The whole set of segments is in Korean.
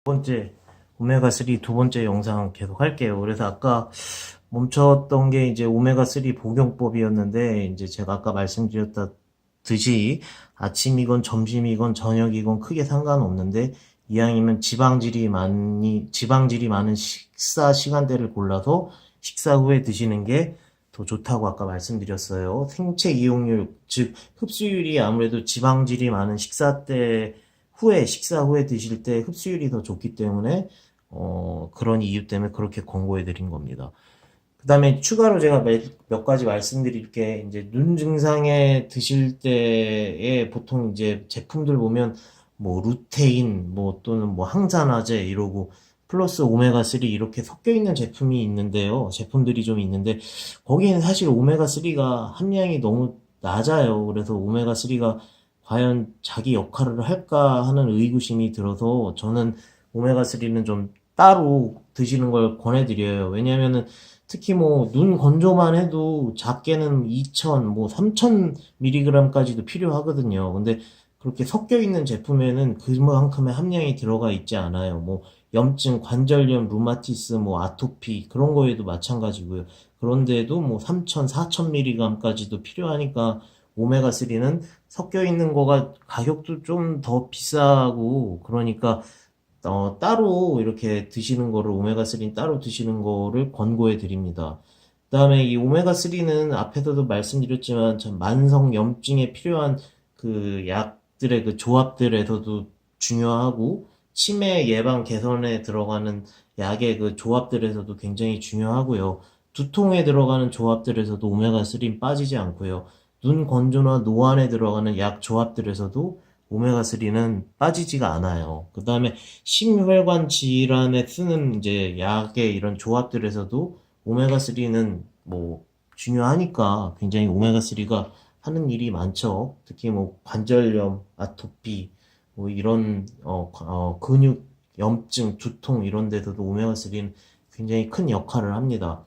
번째 오메가3 두 번째 영상 계속 할게요. 그래서 아까 멈췄던 게 이제 오메가3 복용법이었는데, 이제 제가 아까 말씀드렸듯이 아침이건 점심이건 저녁이건 크게 상관없는데, 이왕이면 지방질이 많은 식사 시간대를 골라서 식사 후에 드시는 게 더 좋다고 아까 말씀드렸어요. 생체 이용률, 즉 흡수율이 아무래도 지방질이 많은 식사 후에 드실 때 흡수율이 더 좋기 때문에, 그런 이유 때문에 그렇게 권고해 드린 겁니다. 그 다음에 추가로 제가 몇 가지 말씀드릴 게, 이제 눈 증상에 드실 때에 보통 이제 제품들 보면 뭐 루테인, 뭐 또는 뭐 항산화제 이러고 플러스 오메가3 이렇게 섞여 있는 제품이 있는데요. 제품들이 좀 있는데, 거기에는 사실 오메가3가 함량이 너무 낮아요. 그래서 오메가3가 과연 자기 역할을 할까 하는 의구심이 들어서, 저는 오메가3는 좀 따로 드시는 걸 권해드려요. 왜냐면은 특히 뭐 눈 건조만 해도 작게는 2000, 뭐 3000mg까지도 필요하거든요. 근데 그렇게 섞여 있는 제품에는 그만큼의 함량이 들어가 있지 않아요. 뭐 염증, 관절염, 루마티스, 뭐 아토피 그런 거에도 마찬가지고요. 그런데도 뭐 3000, 4000mg까지도 필요하니까 오메가3는 섞여 있는 거가 가격도 좀 더 비싸고, 그러니까 따로 이렇게 드시는 거를, 오메가3는 따로 드시는 거를 권고해 드립니다. 그 다음에 이 오메가3는 앞에서도 말씀드렸지만, 참 만성 염증에 필요한 그 약들의 그 조합들에서도 중요하고, 치매 예방 개선에 들어가는 약의 그 조합들에서도 굉장히 중요하고요. 두통에 들어가는 조합들에서도 오메가3는 빠지지 않고요. 눈 건조나 노안에 들어가는 약 조합들에서도 오메가3는 빠지지가 않아요. 그 다음에 심혈관 질환에 쓰는 이제 약의 이런 조합들에서도 오메가3는 뭐 중요하니까 굉장히 오메가3가 하는 일이 많죠. 특히 뭐 관절염, 아토피, 뭐 이런 근육 염증, 두통 이런 데서도 오메가3는 굉장히 큰 역할을 합니다.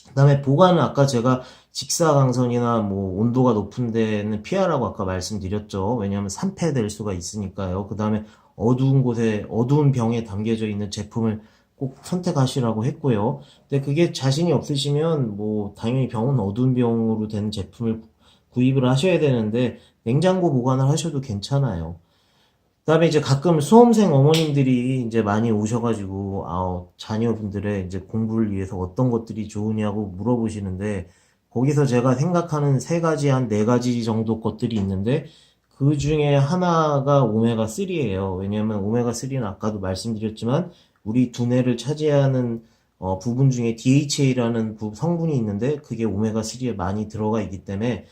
그 다음에 보관은 아까 제가 직사광선이나 뭐 온도가 높은 데는 피하라고 아까 말씀드렸죠. 왜냐하면 산패될 수가 있으니까요. 그 다음에 어두운 곳에, 어두운 병에 담겨져 있는 제품을 꼭 선택하시라고 했고요. 근데 그게 자신이 없으시면 뭐 당연히 병은 어두운 병으로 된 제품을 구입을 하셔야 되는데, 냉장고 보관을 하셔도 괜찮아요. 그다음에 이제 가끔 수험생 어머님들이 이제 많이 오셔가지고, 자녀분들의 이제 공부를 위해서 어떤 것들이 좋으냐고 물어보시는데, 거기서 제가 생각하는 세 가지, 한 네 가지 정도 것들이 있는데, 그 중에 하나가 오메가3예요. 왜냐면 오메가3는 아까도 말씀드렸지만, 우리 두뇌를 차지하는 부분 중에 DHA라는 성분이 있는데, 그게 오메가3에 많이 들어가 있기 때문에,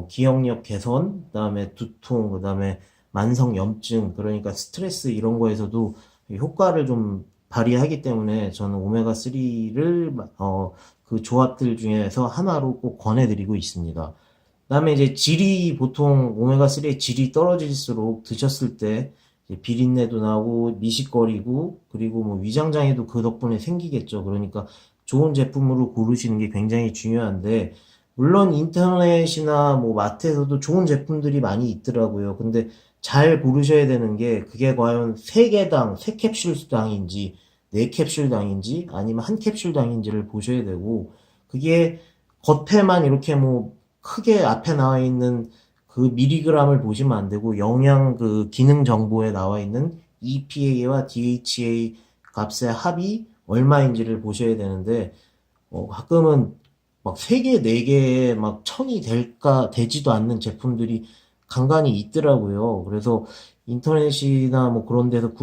기억력 개선, 그다음에 두통, 그다음에 만성 염증, 그러니까 스트레스 이런 거에서도 효과를 좀 발휘하기 때문에, 저는 오메가3를 그 조합들 중에서 하나로 꼭 권해드리고 있습니다. 그다음에 이제 질이, 보통 오메가3의 질이 떨어질수록 드셨을 때 이제 비린내도 나고 미식거리고, 그리고 뭐 위장장애도 그 덕분에 생기겠죠. 그러니까 좋은 제품으로 고르시는 게 굉장히 중요한데, 물론 인터넷이나 뭐 마트에서도 좋은 제품들이 많이 있더라고요. 근데 잘 고르셔야 되는 게, 그게 과연 3개당 3캡슐당인지 4캡슐당인지 아니면 1캡슐당인지를 보셔야 되고, 그게 겉에만 이렇게 뭐 크게 앞에 나와 있는 그 미리그램을 보시면 안 되고, 영양 그 기능 정보에 나와 있는 EPA와 DHA 값의 합이 얼마인지를 보셔야 되는데, 가끔은 막 3개, 4개에 막 1000이 되지도 않는 제품들이 간간이 있더라고요. 그래서 인터넷이나 뭐 그런 데서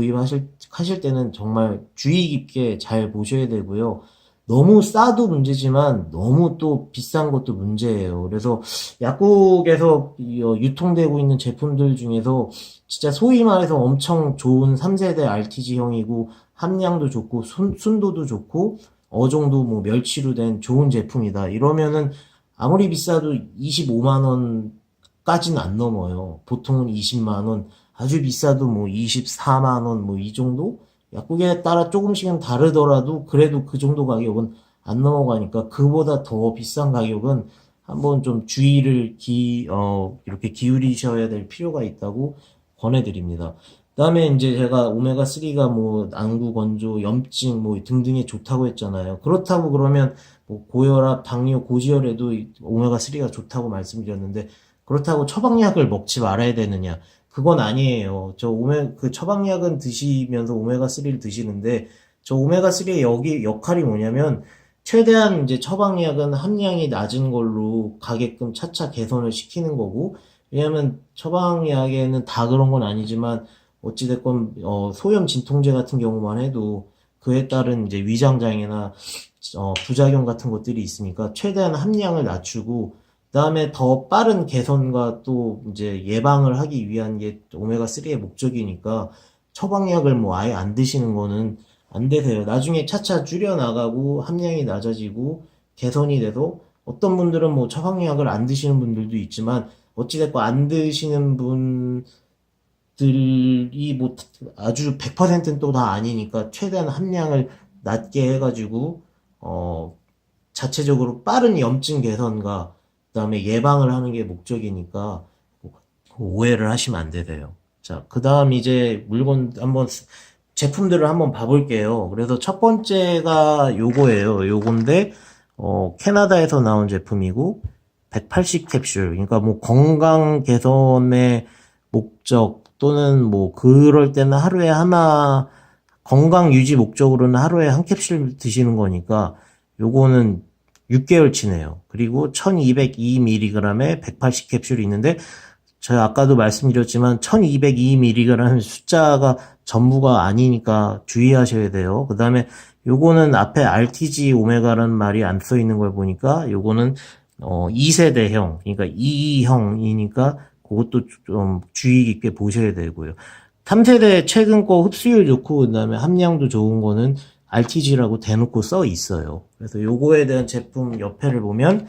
하실 때는 정말 주의 깊게 잘 보셔야 되고요. 너무 싸도 문제지만 너무 또 비싼 것도 문제예요. 그래서 약국에서 유통되고 있는 제품들 중에서 진짜 소위 말해서 엄청 좋은 3세대 RTG형이고, 함량도 좋고 순도도 좋고 어종도 뭐 멸치로 된 좋은 제품이다 이러면은, 아무리 비싸도 25만 원까지는 안 넘어요. 보통은 20만 원, 아주 비싸도 뭐 24만 원, 뭐 이 정도? 약국에 따라 조금씩은 다르더라도 그래도 그 정도 가격은 안 넘어가니까, 그보다 더 비싼 가격은 한번 좀 주의를 이렇게 기울이셔야 될 필요가 있다고 권해드립니다. 그다음에 이제 제가 오메가3가 뭐 안구 건조, 염증 뭐 등등에 좋다고 했잖아요. 그렇다고 그러면 뭐 고혈압, 당뇨, 고지혈에도 오메가3가 좋다고 말씀드렸는데 그렇다고 처방약을 먹지 말아야 되느냐? 그건 아니에요. 그 처방약은 드시면서 오메가3를 드시는데 저 오메가3의 여기 역할이 뭐냐면 최대한 이제 처방약은 함량이 낮은 걸로 가게끔 차차 개선을 시키는 거고 왜냐면 처방약에는 다 그런 건 아니지만 어찌됐건 소염 진통제 같은 경우만 해도 그에 따른 이제 위장장애나 부작용 같은 것들이 있으니까 최대한 함량을 낮추고 그다음에 더 빠른 개선과 또 이제 예방을 하기 위한 게 오메가3의 목적이니까 처방약을 뭐 아예 안 드시는 거는 안 되세요. 나중에 차차 줄여나가고 함량이 낮아지고 개선이 돼도 어떤 분들은 뭐 처방약을 안 드시는 분들도 있지만 어찌됐건 안 드시는 분들이 뭐 아주 100%는 또 다 아니니까 최대한 함량을 낮게 해가지고 자체적으로 빠른 염증 개선과 그다음에 예방을 하는 게 목적이니까 오해를 하시면 안 되세요. 자, 그다음 이제 물건 한번 제품들을 한번 봐볼게요. 그래서 첫 번째가 요거예요. 요건데 캐나다에서 나온 제품이고 180 캡슐. 그러니까 뭐 건강 개선의 목적 또는 뭐 그럴 때는 하루에 하나 건강 유지 목적으로는 하루에 한 캡슐 드시는 거니까 요거는 6개월치네요. 그리고 1202mg에 180 캡슐이 있는데 제가 아까도 말씀드렸지만 1202mg의 숫자가 전부가 아니니까 주의하셔야 돼요. 그 다음에 요거는 앞에 RTG 오메가라는 말이 안 써 있는 걸 보니까 요거는 2세대형 그러니까 2형이니까 그것도 좀 주의 깊게 보셔야 되고요. 3세대 최근 거 흡수율 좋고 그다음에 함량도 좋은 거는 RTG라고 대놓고 써 있어요. 그래서 요거에 대한 제품 옆에를 보면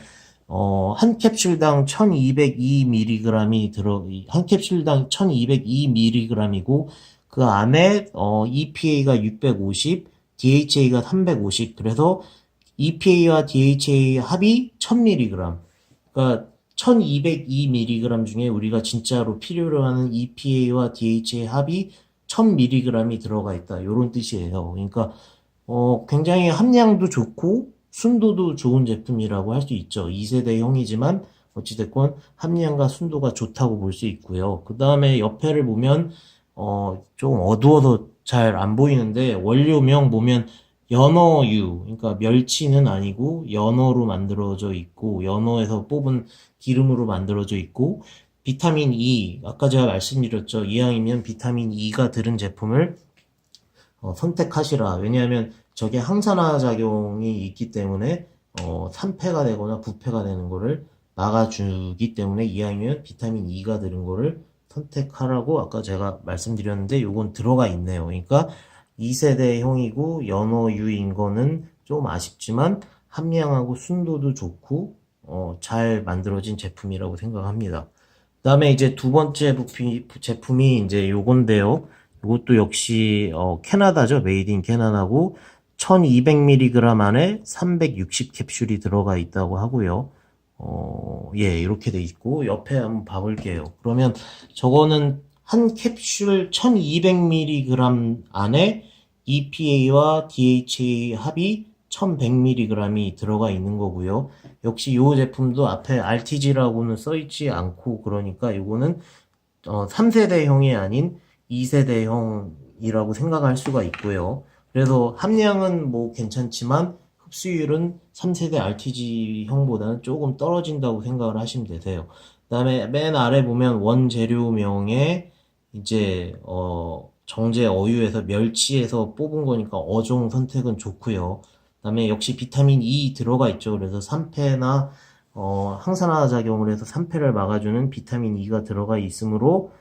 한 캡슐당 1202mg이 한 캡슐당 1202mg이고 그 안에 EPA가 650, DHA가 350. 그래서 EPA와 DHA 합이 1000mg. 그러니까 1202mg 중에 우리가 진짜로 필요로 하는 EPA와 DHA 합이 1000mg이 들어가 있다. 이런 뜻이에요. 그러니까 굉장히 함량도 좋고 순도도 좋은 제품이라고 할 수 있죠. 2세대형이지만 어찌됐건 함량과 순도가 좋다고 볼 수 있고요. 그 다음에 옆에를 보면 좀 어두워서 잘 안 보이는데 원료명 보면 연어유, 그러니까 멸치는 아니고 연어로 만들어져 있고 연어에서 뽑은 기름으로 만들어져 있고 비타민 E, 아까 제가 말씀드렸죠. 이왕이면 비타민 E가 들은 제품을 선택하시라. 왜냐하면 저게 항산화 작용이 있기 때문에 산패가 되거나 부패가 되는 거를 막아주기 때문에 이왕이면 비타민 E가 들은 거를 선택하라고 아까 제가 말씀드렸는데 요건 들어가 있네요. 그러니까 2세대형이고 연어유인 거는 좀 아쉽지만 함량하고 순도도 좋고 잘 만들어진 제품이라고 생각합니다. 그 다음에 이제 두 번째 제품이 이제 요건데요. 이것도 역시 캐나다죠. 메이드 인 캐나다고 1200mg 안에 360 캡슐이 들어가 있다고 하고요. 예, 이렇게 돼 있고 옆에 한번 봐볼게요. 그러면 저거는 한 캡슐 1200mg 안에 EPA와 DHA 합이 1100mg이 들어가 있는 거고요. 역시 이 제품도 앞에 RTG라고는 써있지 않고 그러니까 이거는 3세대형이 아닌 2세대형이라고 생각할 수가 있고요. 그래서 함량은 뭐 괜찮지만 흡수율은 3세대 RTG형보다는 조금 떨어진다고 생각을 하시면 되세요. 그 다음에 맨 아래 보면 원재료명에 이제 정제 어유에서 멸치에서 뽑은 거니까 어종 선택은 좋고요. 그 다음에 역시 비타민 E 들어가 있죠. 그래서 산패나 항산화 작용을 해서 산패를 막아주는 비타민 E가 들어가 있으므로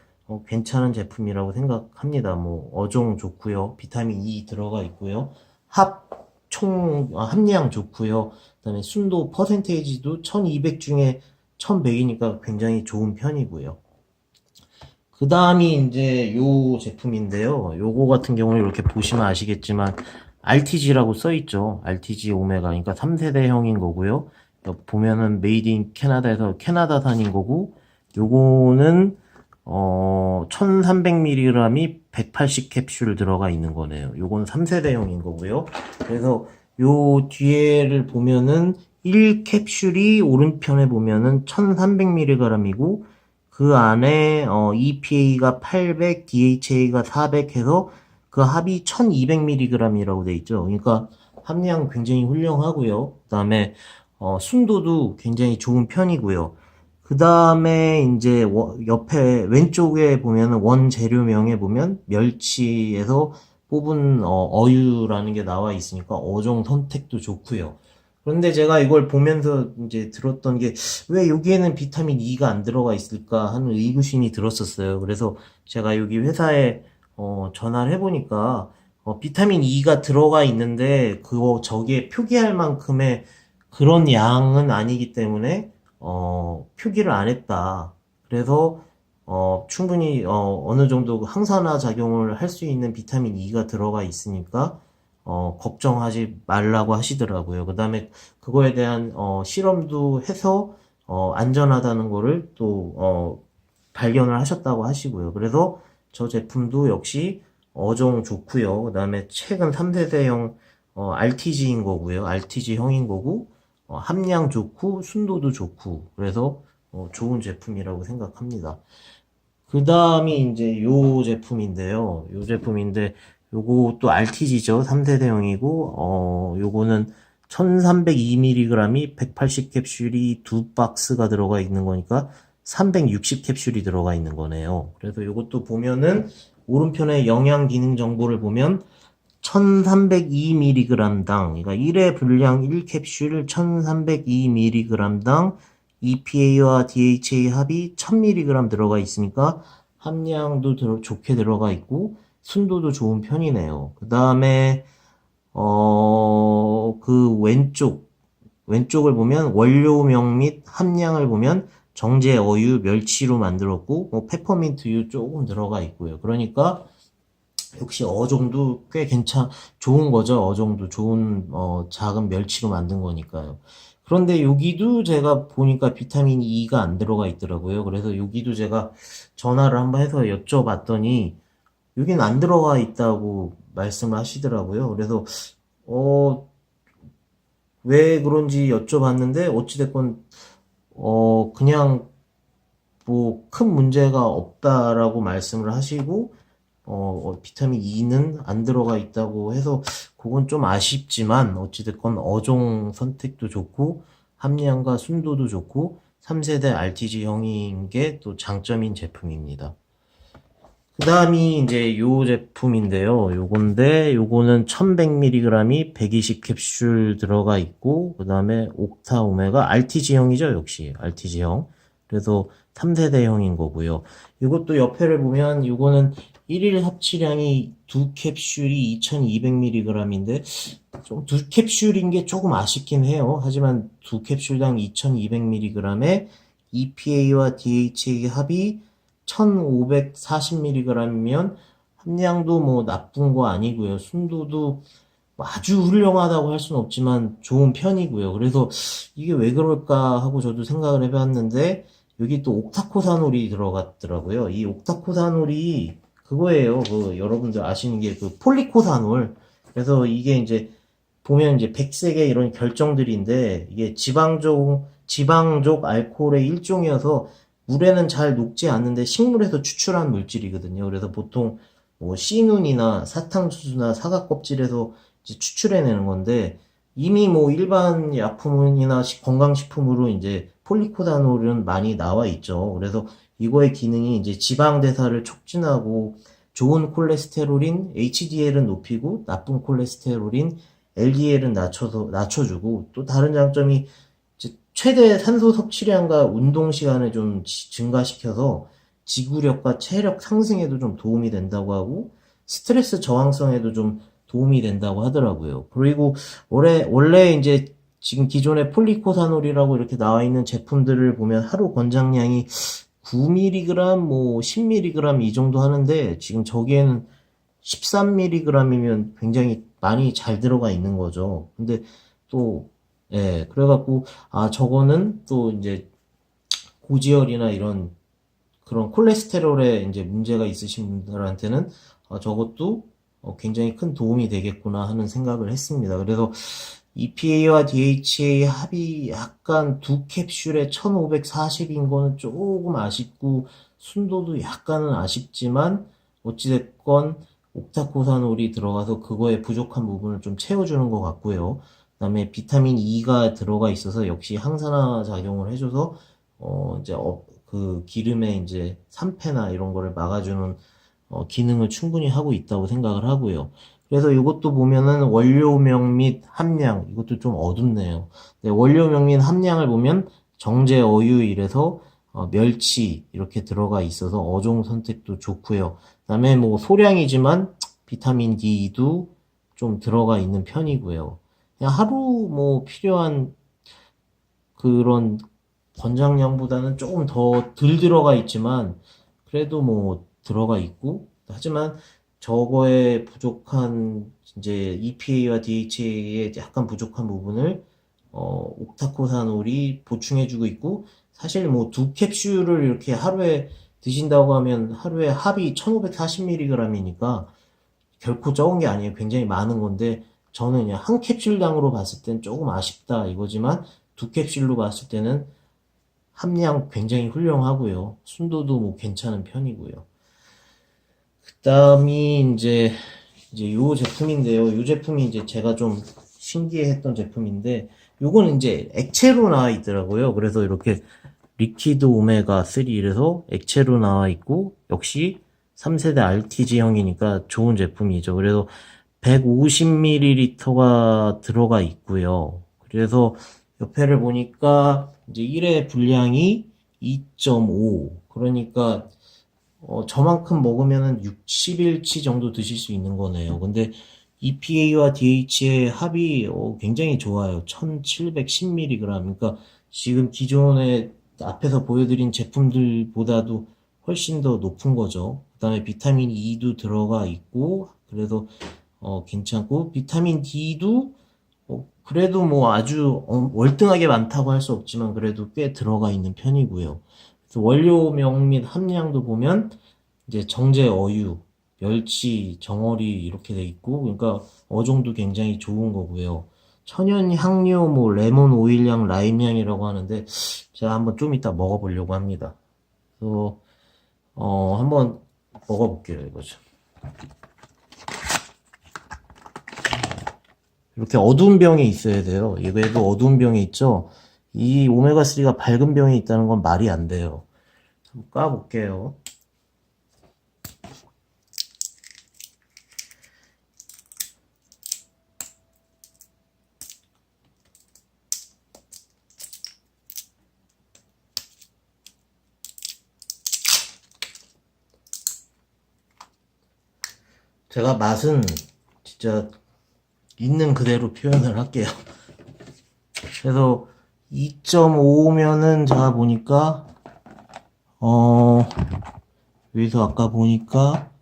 괜찮은 제품이라고 생각합니다. 뭐 어종 좋고요. 비타민 E 들어가 있고요. 함량 좋고요. 그다음에 순도 퍼센테이지도 1200 중에 1100이니까 굉장히 좋은 편이고요. 그 다음이 이제 요 제품인데요. 요거 같은 경우는 이렇게 보시면 아시겠지만 RTG라고 써있죠. RTG 오메가. 그러니까 3세대형인 거고요. 보면은 메이드 인 캐나다에서 캐나다산인 거고 요거는 1300mg이 180캡슐 들어가 있는 거네요. 요건 3세대용인 거고요. 그래서 요 뒤에를 보면은 1캡슐이 오른편에 보면은 1300mg이고 그 안에 EPA가 800, DHA가 400 해서 그 합이 1200mg이라고 돼 있죠. 그러니까 함량 굉장히 훌륭하고요. 그다음에 순도도 굉장히 좋은 편이고요. 그 다음에 이제 옆에 왼쪽에 보면 원재료명에 보면 멸치에서 뽑은 어유라는 게 나와 있으니까 어종 선택도 좋고요. 그런데 제가 이걸 보면서 이제 들었던 게 왜 여기에는 비타민 E가 안 들어가 있을까 하는 의구심이 들었었어요. 그래서 제가 여기 회사에 전화를 해보니까 비타민 E가 들어가 있는데 그거 저기에 표기할 만큼의 그런 양은 아니기 때문에 표기를 안 했다. 그래서 충분히 어느 정도 항산화 작용을 할 수 있는 비타민 E가 들어가 있으니까 걱정하지 말라고 하시더라고요. 그 다음에 그거에 대한 실험도 해서 안전하다는 거를 또 발견을 하셨다고 하시고요. 그래서 저 제품도 역시 어종 좋고요. 그 다음에 최근 3세대형 RTG인 거고요. RTG형인 거고 함량 좋고 순도도 좋고 그래서 좋은 제품이라고 생각합니다. 그 다음이 이제 요 제품인데요. 요 제품인데 요것도 RTG죠. 3세대형이고 요거는 1302mg이 180캡슐이 두 박스가 들어가 있는 거니까 360캡슐이 들어가 있는 거네요. 그래서 요것도 보면은 오른편에 영양 기능 정보를 보면 1302mg당, 그러니까 1회 분량 1캡슐 1302mg당 EPA와 DHA 합이 1000mg 들어가 있으니까 함량도 좋게 들어가 있고 순도도 좋은 편이네요. 그 다음에 그 왼쪽을 보면 원료명 및 함량을 보면 정제 어유 멸치로 만들었고 뭐 페퍼민트유 조금 들어가 있고요. 그러니까 역시 어종도 꽤 좋은 거죠. 어종도 좋은, 작은 멸치로 만든 거니까요. 그런데 여기도 제가 보니까 비타민 E가 안 들어가 있더라고요. 그래서 여기도 제가 전화를 한번 해서 여쭤봤더니, 여긴 안 들어가 있다고 말씀을 하시더라고요. 그래서, 어, 왜 그런지 여쭤봤는데, 어찌됐건, 그냥, 뭐, 큰 문제가 없다라고 말씀을 하시고, 비타민 E는 안 들어가 있다고 해서 그건 좀 아쉽지만 어찌됐건 어종 선택도 좋고 함량과 순도도 좋고 3세대 RTG형인 게 또 장점인 제품입니다. 그 다음이 이제 요 제품인데요. 요거는 1100mg이 120캡슐 들어가 있고 그 다음에 옥타 오메가 RTG형이죠. 역시 RTG형. 그래서 3세대형인 거고요. 이것도 옆에를 보면 이거는 1일 섭취량이 두 캡슐이 2200mg인데 좀 두 캡슐인 게 조금 아쉽긴 해요. 하지만 두 캡슐당 2200mg에 EPA와 DHA 합이 1540mg이면 함량도 뭐 나쁜 거 아니고요. 순도도 뭐 아주 훌륭하다고 할 수는 없지만 좋은 편이고요. 그래서 이게 왜 그럴까 하고 저도 생각을 해봤는데 여기 또 옥타코사놀이 들어갔더라고요. 이 옥타코사놀이 그거예요. 그 여러분들 아시는 게 그 폴리코사놀. 그래서 이게 이제 보면 이제 백색의 이런 결정들인데 이게 지방족 알코올의 일종이어서 물에는 잘 녹지 않는데 식물에서 추출한 물질이거든요. 그래서 보통 뭐 씨눈이나 사탕수수나 사과 껍질에서 이제 추출해내는 건데 이미 뭐 일반 약품이나 건강식품으로 이제 폴리코다놀은 많이 나와 있죠. 그래서 이거의 기능이 이제 지방 대사를 촉진하고 좋은 콜레스테롤인 HDL은 높이고 나쁜 콜레스테롤인 LDL은 낮춰주고 또 다른 장점이 최대 산소 섭취량과 운동 시간을 좀 증가시켜서 지구력과 체력 상승에도 좀 도움이 된다고 하고 스트레스 저항성에도 좀 도움이 된다고 하더라고요. 그리고 원래 이제 지금 기존의 폴리코사놀이라고 이렇게 나와 있는 제품들을 보면 하루 권장량이 9mg, 뭐 10mg 이 정도 하는데 지금 저기에는 13mg이면 굉장히 많이 잘 들어가 있는 거죠. 근데 또 예, 그래갖고 저거는 또 이제 고지혈이나 이런 그런 콜레스테롤에 이제 문제가 있으신 분들한테는 저것도 굉장히 큰 도움이 되겠구나 하는 생각을 했습니다. 그래서 EPA와 DHA 합이 약간 두 캡슐에 1540인 거는 조금 아쉽고 순도도 약간은 아쉽지만 어찌됐건 옥타코사놀이 들어가서 그거에 부족한 부분을 좀 채워주는 것 같고요. 그다음에 비타민 E가 들어가 있어서 역시 항산화 작용을 해줘서 이제 그 기름의 이제 산패나 이런 거를 막아주는 기능을 충분히 하고 있다고 생각을 하고요. 그래서 이것도 보면은 원료명 및 함량, 이것도 좀 어둡네요. 네, 원료명 및 함량을 보면 정제, 어유 이래서 멸치 이렇게 들어가 있어서 어종 선택도 좋고요. 그다음에 뭐 소량이지만 비타민 D도 좀 들어가 있는 편이고요. 그냥 하루 뭐 필요한 그런 권장량보다는 조금 더 덜 들어가 있지만 그래도 뭐 들어가 있고 하지만 저거에 부족한 이제 EPA와 DHA의 약간 부족한 부분을 옥타코사놀이 보충해주고 있고 사실 뭐 두 캡슐을 이렇게 하루에 드신다고 하면 하루에 합이 1540mg이니까 결코 적은 게 아니에요. 굉장히 많은 건데 저는 그냥 한 캡슐당으로 봤을 땐 조금 아쉽다 이거지만 두 캡슐로 봤을 때는 함량 굉장히 훌륭하고요. 순도도 뭐 괜찮은 편이고요. 그다음이 이제 요 제품인데요. 요 제품이 이제 제가 좀 신기했던 제품인데 요거는 이제 액체로 나와 있더라고요. 그래서 이렇게 리퀴드 오메가 3 이래서 액체로 나와 있고 역시 3세대 RTG형이니까 좋은 제품이죠. 그래서 150ml가 들어가 있고요. 그래서 옆에를 보니까 이제 1회 분량이 2.5 그러니까 저만큼 먹으면은 60일치 정도 드실 수 있는 거네요. 근데 EPA와 DHA의 합이 굉장히 좋아요. 1710mg. 그러니까 지금 기존에 앞에서 보여드린 제품들보다도 훨씬 더 높은 거죠. 그다음에 비타민 E도 들어가 있고 그래서 괜찮고 비타민 D도 그래도 뭐 아주 월등하게 많다고 할 수 없지만 그래도 꽤 들어가 있는 편이고요. 그래서 원료명 및 함량도 보면 이제 정제 어유, 멸치, 정어리 이렇게 돼 있고 그러니까 어종도 굉장히 좋은 거고요. 천연 향료, 뭐 레몬 오일향, 라임향이라고 하는데 제가 한번 좀 이따 먹어보려고 합니다. 그래서 한번 먹어볼게요 이거죠. 이렇게 어두운 병에 있어야 돼요. 이거에도 어두운 병에 있죠. 이 오메가3가 밝은 병에 있다는 건 말이 안 돼요. 한번 까볼게요. 제가 맛은 진짜 있는 그대로 표현을 할게요. 그래서 2.5면은 제가 보니까 여기서 아까 보니까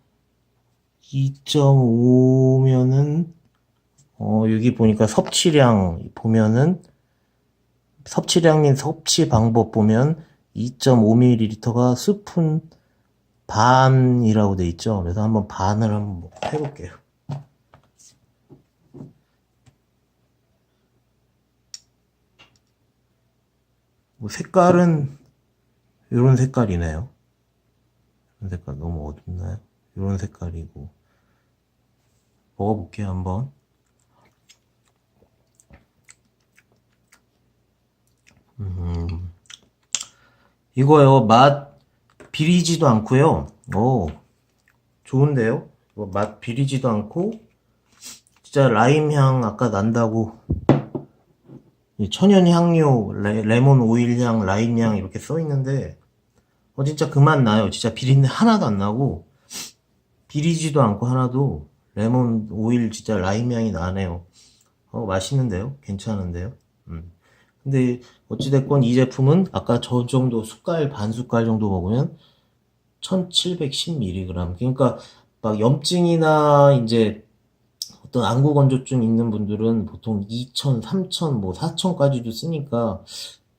2.5면은 여기 보니까 섭취량 보면은 섭취량 및 섭취 방법 보면 2.5ml가 스푼 반이라고 돼 있죠. 그래서 한번 반을 한번 해볼게요. 뭐 색깔은 이런 색깔이네요. 이런 색깔 너무 어둡나요? 이런 색깔이고 먹어볼게요 한번. 이거요 맛 비리지도 않고요. 오 좋은데요? 이거 맛 비리지도 않고 진짜 라임 향 아까 난다고 천연 향료, 레몬 오일 향, 라임 향 이렇게 써 있는데 진짜 그 맛 나요. 진짜 비린내 하나도 안 나고 비리지도 않고 하나도 레몬 오일 진짜 라임 향이 나네요. 맛있는데요? 괜찮은데요? 근데 어찌됐건 이 제품은 아까 저 정도 숟갈 반 숟갈 정도 먹으면 1710mg. 그러니까 막 염증이나 이제 어떤 안구 건조증 있는 분들은 보통 2000, 3000, 뭐 4000까지도 쓰니까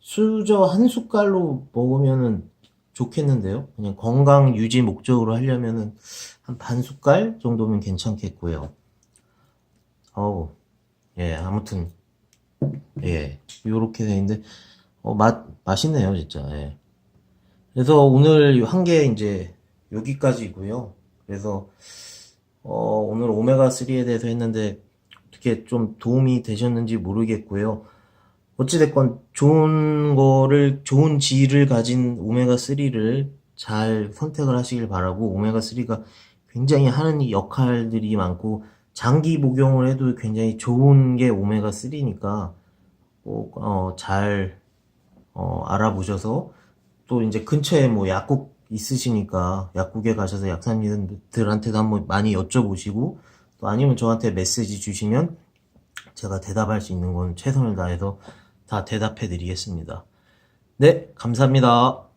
수저 한 숟갈로 먹으면은 좋겠는데요. 그냥 건강 유지 목적으로 하려면은 한 반 숟갈 정도면 괜찮겠고요. 어우, 예, 아무튼, 예, 요렇게 돼 있는데, 맛있네요, 진짜, 예. 그래서 오늘 한 게 이제 여기까지고요. 그래서, 오늘 오메가3에 대해서 했는데, 어떻게 좀 도움이 되셨는지 모르겠고요. 어찌됐건 좋은 질을 가진 오메가3를 잘 선택을 하시길 바라고, 오메가3가 굉장히 하는 역할들이 많고, 장기 복용을 해도 굉장히 좋은 게 오메가3니까 꼭, 알아보셔서, 또 이제 근처에 뭐 약국 있으시니까 약국에 가셔서 약사님들한테도 한번 많이 여쭤보시고, 또 아니면 저한테 메시지 주시면 제가 대답할 수 있는 건 최선을 다해서 다 대답해 드리겠습니다. 네, 감사합니다.